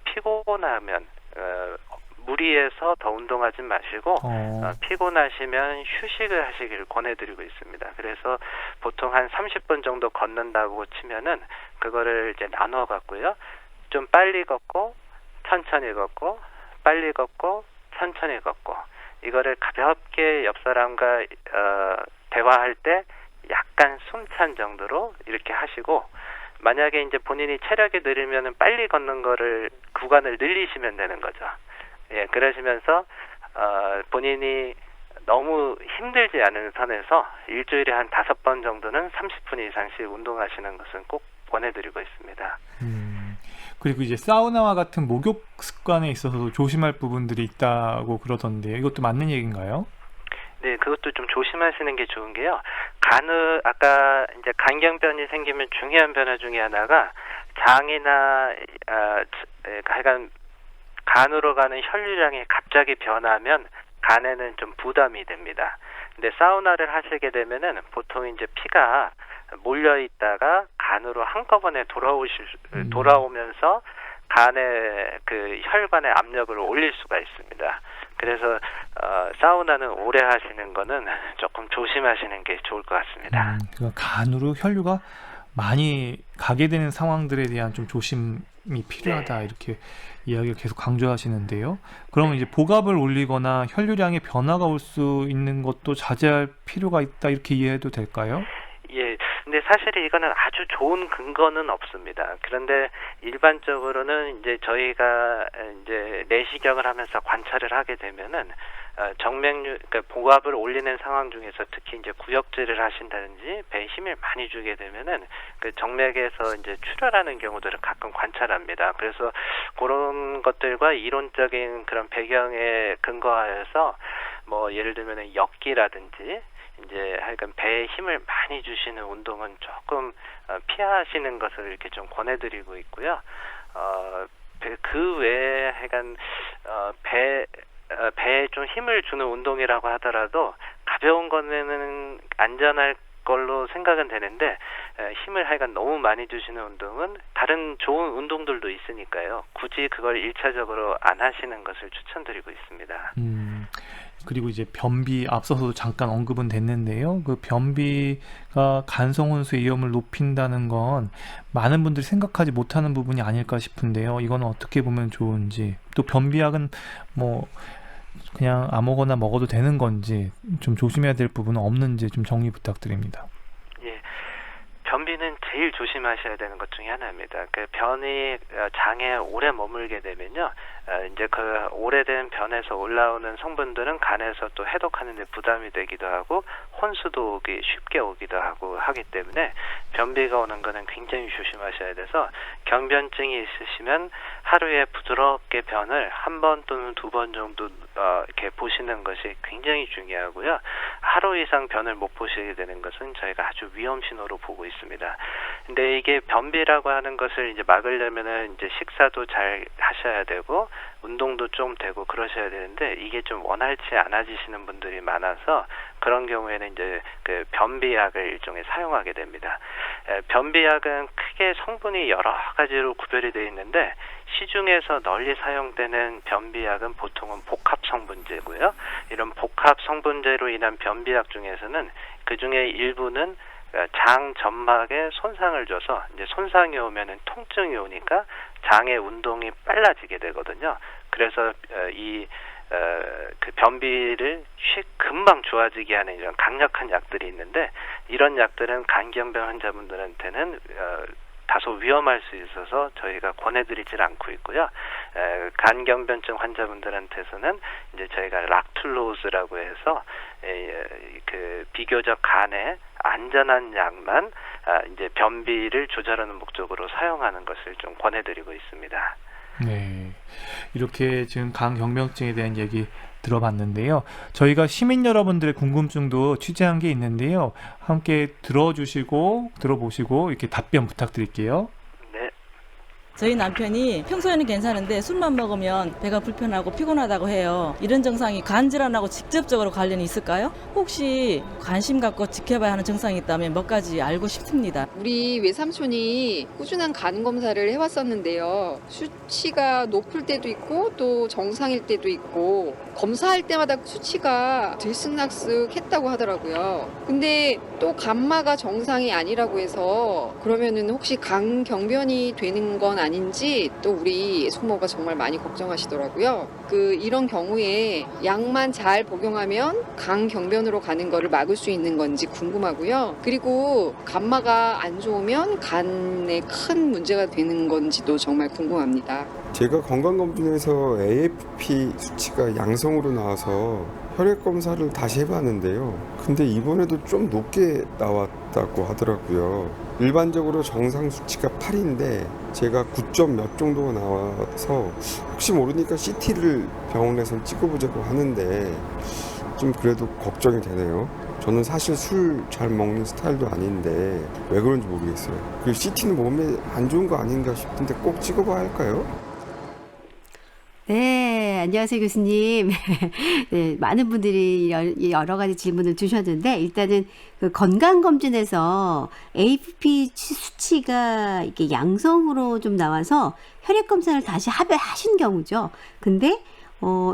피곤하면 무리해서 더 운동하지 마시고 피곤하시면 휴식을 하시길 권해드리고 있습니다. 그래서 보통 한 30분 정도 걷는다고 치면은 그거를 이제 나눠 갖고요. 좀 빨리 걷고 천천히 걷고 빨리 걷고 천천히 걷고 이거를 가볍게 옆 사람과 대화할 때 약간 숨찬 정도로 이렇게 하시고, 만약에 이제 본인이 체력이 느리면은 빨리 걷는 거를 구간을 늘리시면 되는 거죠. 예, 그러시면서 본인이 너무 힘들지 않은 선에서 일주일에 한 5번 정도는 30분 이상씩 운동하시는 것은 꼭 권해드리고 있습니다. 그리고 이제 사우나와 같은 목욕 습관에 있어서도 조심할 부분들이 있다고 그러던데요. 이것도 맞는 얘기인가요? 네, 그것도 좀 조심하시는 게 좋은 게요. 아까 이제 간경변이 생기면 중요한 변화 중에 하나가 장이나 하여간 간으로 가는 혈류량이 갑자기 변하면 간에는 좀 부담이 됩니다. 근데 사우나를 하시게 되면은 보통 이제 피가 몰려 있다가 간으로 한꺼번에 돌아오면서 간의 그 혈관의 압력을 올릴 수가 있습니다. 그래서 사우나는 오래 하시는 거는 조금 조심하시는 게 좋을 것 같습니다. 그러니까 간으로 혈류가 많이 가게 되는 상황들에 대한 좀 조심이 필요하다, 네. 이렇게 이야기를 계속 강조하시는데요. 그러면 이제 복압을 올리거나 혈류량의 변화가 올 수 있는 것도 자제할 필요가 있다, 이렇게 이해해도 될까요? 예, 근데 사실 이거는 아주 좋은 근거는 없습니다. 그런데 일반적으로는 이제 저희가 이제 내시경을 하면서 관찰을 하게 되면은 정맥류, 그러니까 복압을 올리는 상황 중에서 특히 이제 구역질을 하신다든지 배에 힘을 많이 주게 되면은 그 정맥에서 이제 출혈하는 경우들을 가끔 관찰합니다. 그래서 그런 것들과 이론적인 그런 배경에 근거하여서 뭐 예를 들면은 역기라든지 이제 하여간 배에 힘을 많이 주시는 운동은 조금 피하시는 것을 이렇게 좀 권해드리고 있고요. 그 외에 하여간 배에 좀 힘을 주는 운동이라고 하더라도 가벼운 거는 안전할 걸로 생각은 되는데 힘을 하여간 너무 많이 주시는 운동은 다른 좋은 운동들도 있으니까요. 굳이 그걸 1차적으로 안 하시는 것을 추천드리고 있습니다. 그리고 이제 변비, 앞서서도 잠깐 언급은 됐는데요. 그 변비가 간성혼수의 위험을 높인다는 건 많은 분들이 생각하지 못하는 부분이 아닐까 싶은데요. 이건 어떻게 보면 좋은지, 또 변비약은 뭐 그냥 아무거나 먹어도 되는 건지, 좀 조심해야 될 부분은 없는지 좀 정리 부탁드립니다. 예, 변비는 제일 조심하셔야 되는 것 중에 하나입니다. 그 변이 장에 오래 머물게 되면요, 이제 그 오래된 변에서 올라오는 성분들은 간에서 또 해독하는 데 부담이 되기도 하고 혼수도 쉽게 오기도 하고 하기 때문에 변비가 오는 거는 굉장히 조심하셔야 돼서 경변증이 있으시면 하루에 부드럽게 변을 한 번 또는 두 번 정도 이렇게 보시는 것이 굉장히 중요하고요. 하루 이상 변을 못 보시게 되는 것은 저희가 아주 위험 신호로 보고 있습니다. 근데 이게 변비라고 하는 것을 이제 막으려면은 이제 식사도 잘 하셔야 되고 운동도 좀 되고 그러셔야 되는데 이게 좀 원활치 않아지시는 분들이 많아서 그런 경우에는 이제 그 변비약을 일종의 사용하게 됩니다. 변비약은 크게 성분이 여러 가지로 구별이 되어 있는데 시중에서 널리 사용되는 변비약은 보통은 복합 성분제고요. 이런 복합 성분제로 인한 변비약 중에서는 그 중에 일부는 장 점막에 손상을 줘서 이제 손상이 오면은 통증이 오니까 장의 운동이 빨라지게 되거든요. 그래서 그 변비를 금방 좋아지게 하는 이런 강력한 약들이 있는데 이런 약들은 간경변 환자분들한테는 다소 위험할 수 있어서 저희가 권해드리질 않고 있고요. 간경변증 환자분들한테서는 이제 저희가 락툴로즈라고 해서 그 비교적 간에 안전한 약만 이제 변비를 조절하는 목적으로 사용하는 것을 좀 권해드리고 있습니다. 네, 이렇게 지금 간경변증에 대한 얘기 들어봤는데요. 저희가 시민 여러분들의 궁금증도 취재한 게 있는데요. 함께 들어보시고 이렇게 답변 부탁드릴게요. 저희 남편이 평소에는 괜찮은데 술만 먹으면 배가 불편하고 피곤하다고 해요. 이런 증상이 간 질환하고 직접적으로 관련이 있을까요? 혹시 관심 갖고 지켜봐야 하는 증상이 있다면 몇 가지 알고 싶습니다. 우리 외삼촌이 꾸준한 간 검사를 해왔었는데요. 수치가 높을 때도 있고 또 정상일 때도 있고 검사할 때마다 수치가 들쑥날쑥했다고 하더라고요. 근데 또 감마가 정상이 아니라고 해서 그러면은 혹시 간경변이 되는 건 아닌지 또 우리 숙모가 정말 많이 걱정하시더라고요. 이런 경우에 약만 잘 복용하면 간경변으로 가는 거를 막을 수 있는 건지 궁금하고요. 그리고 감마가 안 좋으면 간에 큰 문제가 되는 건지도 정말 궁금합니다. 제가 건강검진에서 AFP 수치가 양성으로 나와서 혈액검사를 다시 해봤는데요. 근데 이번에도 좀 높게 나왔다고 하더라고요. 일반적으로 정상 수치가 8인데 제가 9점 몇 정도가 나와서 혹시 모르니까 CT를 병원에서 찍어보자고 하는데 좀 그래도 걱정이 되네요. 저는 사실 술 잘 먹는 스타일도 아닌데 왜 그런지 모르겠어요. 그리고 CT는 몸에 안 좋은 거 아닌가 싶은데 꼭 찍어봐야 할까요? 네, 안녕하세요, 교수님. 네, 많은 분들이 여러 가지 질문을 주셨는데, 일단은 그 건강검진에서 AFP 수치가 이렇게 양성으로 좀 나와서 혈액검사를 다시 하신 경우죠. 근데,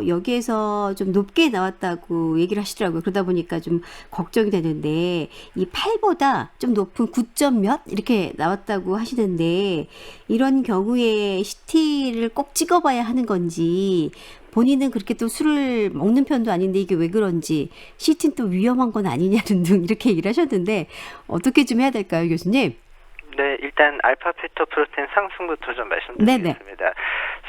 여기에서 좀 높게 나왔다고 얘기를 하시더라고요. 그러다 보니까 좀 걱정이 되는데, 이 8보다 좀 높은 9점 몇? 이렇게 나왔다고 하시는데, 이런 경우에 CT를 꼭 찍어봐야 하는 건지, 본인은 그렇게 또 술을 먹는 편도 아닌데 이게 왜 그런지, CT는 또 위험한 건 아니냐는 등 이렇게 얘기를 하셨는데, 어떻게 좀 해야 될까요, 교수님? 네, 일단 알파 페토프로테인 상승부터 좀 말씀드리겠습니다. 네네.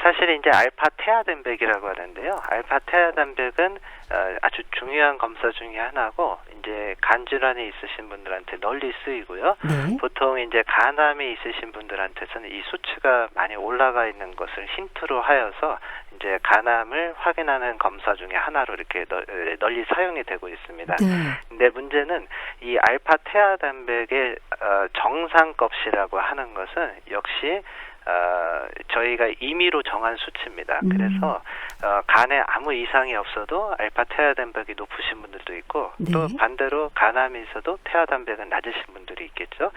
사실 이제 알파 테아덴백이라고 하는데요. 알파 테아덴백은 아주 중요한 검사 중에 하나고 이제 간 질환이 있으신 분들한테 널리 쓰이고요. 네. 보통 이제 간암이 있으신 분들한테서는 이 수치가 많이 올라가 있는 것을 힌트로 하여서 이제 간암을 확인하는 검사 중에 하나로 이렇게 널리 사용이 되고 있습니다. 네. 근데 문제는 이 알파 테아덴백의 정상값이라고 하는 것은 역시 저희가 임의로 정한 수치입니다. 그래서 간에 아무 이상이 없어도 알파 테아덴백이 높으신 분들도 있고 네. 또 반대로 간암이 있어도 테아덴백은 낮으신 분들이 있겠죠.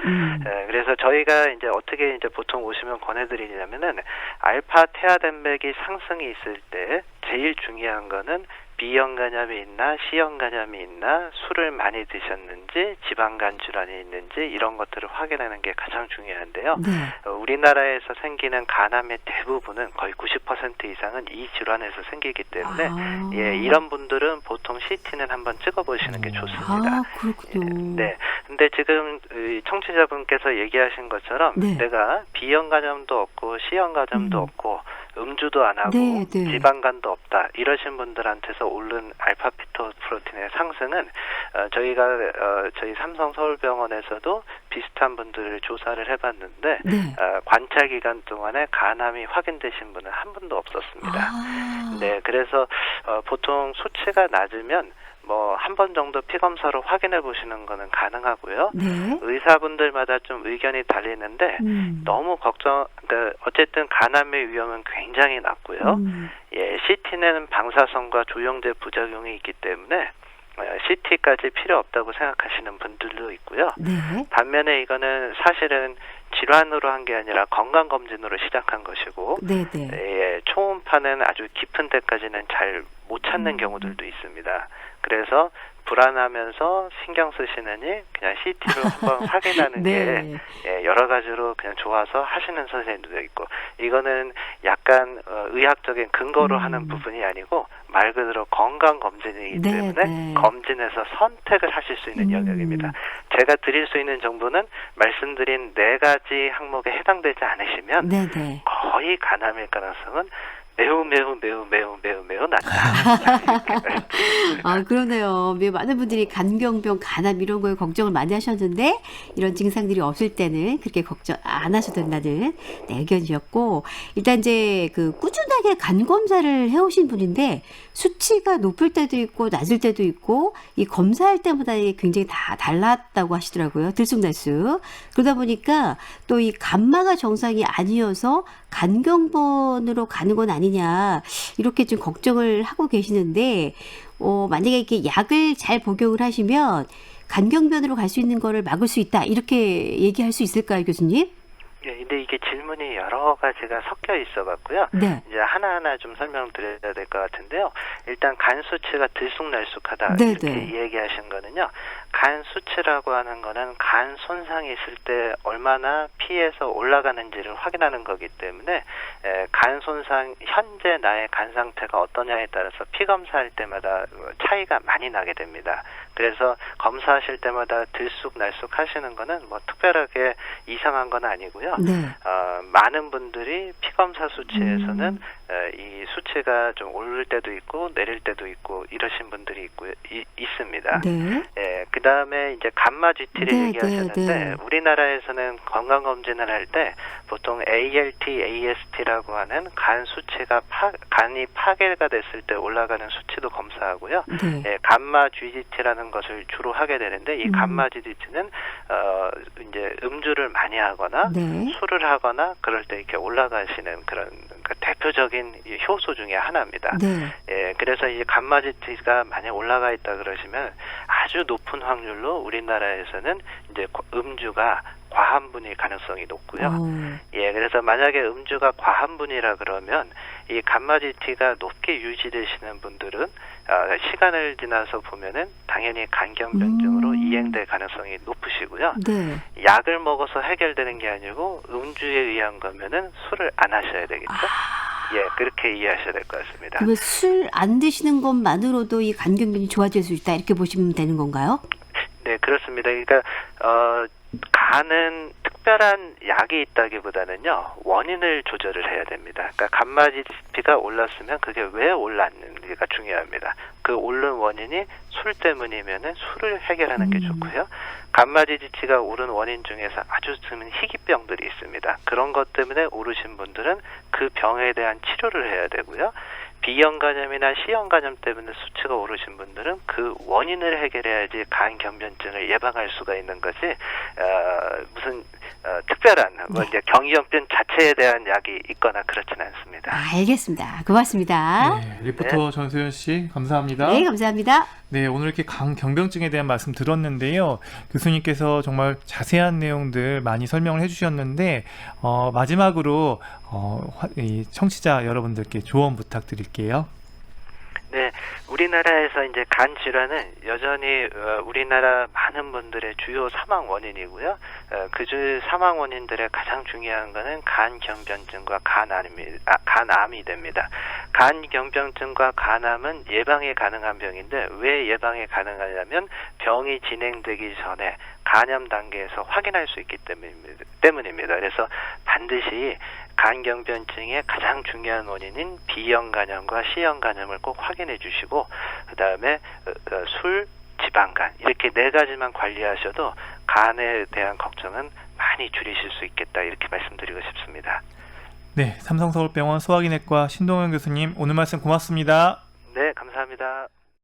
그래서 저희가 이제 어떻게 이제 보통 오시면 권해드리냐면은 알파 테아덴백이 상승이 있을 때 제일 중요한 거는 B형 간염이 있나 C형 간염이 있나 술을 많이 드셨는지 지방간 질환이 있는지 이런 것들을 확인하는 게 가장 중요한데요. 네. 우리나라에서 생기는 간암의 대부분은 거의 90% 이상은 이 질환에서 생기기 때문에 예, 이런 분들은 보통 CT는 한번 찍어보시는 게 좋습니다. 그렇군요. 네. 근데 지금 이 청취자분께서 얘기하신 것처럼 네. 내가 비형간염도 없고 C형간염도 없고 음주도 안 하고 네, 네. 지방간도 없다 이러신 분들한테서 오른 알파피토프로틴의 상승은 저희가 저희 삼성서울병원에서도 비슷한 분들을 조사를 해봤는데 네. 관찰 기간 동안에 간암이 확인되신 분은 한 분도 없었습니다. 아. 네, 그래서 보통 수치가 낮으면 뭐 한 번 정도 피 검사로 확인해 보시는 거는 가능하고요. 네. 의사분들마다 좀 의견이 달리는데 너무 그러니까 어쨌든 간암의 위험은 굉장히 낮고요. 예, CT는 방사선과 조영제 부작용이 있기 때문에 CT까지 필요 없다고 생각하시는 분들도 있고요. 네. 반면에 이거는 사실은 질환으로 한 게 아니라 건강검진으로 시작한 것이고 네, 네. 예, 초음파는 아주 깊은 데까지는 잘 못 찾는 경우들도 있습니다. 그래서 불안하면서 신경 쓰시느니 그냥 CT로 한번 확인하는 네. 게 여러 가지로 그냥 좋아서 하시는 선생님들도 있고 이거는 약간 의학적인 근거로 하는 부분이 아니고 말 그대로 건강검진이기 네, 때문에 네. 검진에서 선택을 하실 수 있는 영역입니다. 제가 드릴 수 있는 정보는 말씀드린 4가지 항목에 해당되지 않으시면 네, 네. 거의 간암일 가능성은 매우 낮다. 아, 그러네요. 많은 분들이 간경병, 간암 이런 거에 걱정을 많이 하셨는데 이런 증상들이 없을 때는 그렇게 걱정 안 하셔도 된다는 의견이었고 일단 이제 그 꾸준하게 간 검사를 해오신 분인데 수치가 높을 때도 있고 낮을 때도 있고 이 검사할 때마다 이게 굉장히 다 달랐다고 하시더라고요. 들쑥날쑥. 그러다 보니까 또 이 감마가 정상이 아니어서 간경번으로 가는 건 아니냐 이렇게 좀 걱정을 하고 계시는데 만약에 이렇게 약을 잘 복용을 하시면 간경변으로 갈 수 있는 거를 막을 수 있다 이렇게 얘기할 수 있을까요, 교수님? 예, 근데 이게 질문이 여러 가지가 섞여 있어 갖고요. 네. 이제 하나하나 좀 설명드려야 될 것 같은데요. 일단 간 수치가 들쑥날쑥하다 네, 이렇게 네. 얘기하신 거는요. 간 수치라고 하는 거는 간 손상이 있을 때 얼마나 피에서 올라가는지를 확인하는 거기 때문에 간 손상 현재 나의 간 상태가 어떠냐에 따라서 피 검사할 때마다 차이가 많이 나게 됩니다. 그래서 검사하실 때마다 들쑥날쑥 하시는 거는 뭐 특별하게 이상한 건 아니고요. 네. 많은 분들이 피검사 수치에서는 이 수치가 좀 오를 때도 있고 내릴 때도 있고 이러신 분들이 있습니다. 네. 예, 그 다음에 이제 감마 GT를 네, 얘기하셨는데 네, 네. 우리나라에서는 건강검진을 할 때 보통 ALT, AST라고 하는 간 수치가 간이 파괴가 됐을 때 올라가는 수치도 검사하고요. 네. 예, 감마 GDT라는 것을 주로 하게 되는데 이 감마 GDT는 이제 음주를 많이 하거나 네. 술을 하거나 그럴 때 이렇게 올라가시는 그런 대표적인 이 효소 중에 하나입니다. 네. 예, 그래서 이 감마 GT가 만약 올라가 있다 그러시면 아주 높은 확률로 우리나라에서는 이제 음주가 과한분일 가능성이 높고요. 예, 그래서 만약에 음주가 과한분이라 그러면 이 감마 GT가 높게 유지되시는 분들은 시간을 지나서 보면은 당연히 간경변증으로 이행될 가능성이 높으시고요. 네. 약을 먹어서 해결되는 게 아니고 음주에 의한 거면은 술을 안 하셔야 되겠죠. 예, 그렇게 이해하셔야 될 것 같습니다. 그러면 술 안 드시는 것만으로도 이 간경변이 좋아질 수 있다 이렇게 보시면 되는 건가요? 네, 그렇습니다. 그러니까 간은 특별한 약이 있다기보다는요 원인을 조절을 해야 됩니다. 그러니까 감마 GT가 올랐으면 그게 왜 올랐는지가 중요합니다. 그 오른 원인이 술 때문이면은 술을 해결하는 게 좋고요. 감마 GT가 오른 원인 중에서 아주 드문 희귀병들이 있습니다. 그런 것 때문에 오르신 분들은 그 병에 대한 치료를 해야 되고요. B형간염이나 C형간염 때문에 수치가 오르신 분들은 그 원인을 해결해야지 간경변증을 예방할 수가 있는 거지 무슨 특별한 뭐 이제 경이염병 자체에 대한 약이 있거나 그렇지는 않습니다. 알겠습니다. 고맙습니다. 네, 리포터 전소연 씨 감사합니다. 네, 감사합니다. 네, 오늘 이렇게 간경병증에 대한 말씀 들었는데요. 교수님께서 정말 자세한 내용들 많이 설명을 해주셨는데 마지막으로 이 청취자 여러분들께 조언 부탁드릴게요. 네, 우리나라에서 이제 간 질환은 여전히 우리나라 많은 분들의 주요 사망 원인이고요. 그중 사망 원인들의 가장 중요한 거는 간 경변증과 간암이 됩니다. 간 경변증과 간암은 예방이 가능한 병인데 왜 예방이 가능하냐면 병이 진행되기 전에 간염 단계에서 확인할 수 있기 때문입니다. 그래서 반드시 간경변증의 가장 중요한 원인인 B형 간염과 C형 간염을 꼭 확인해 주시고 그 다음에 술, 지방간 이렇게 4가지만 관리하셔도 간에 대한 걱정은 많이 줄이실 수 있겠다 이렇게 말씀드리고 싶습니다. 네, 삼성서울병원 소화기내과 신동현 교수님 오늘 말씀 고맙습니다. 네, 감사합니다.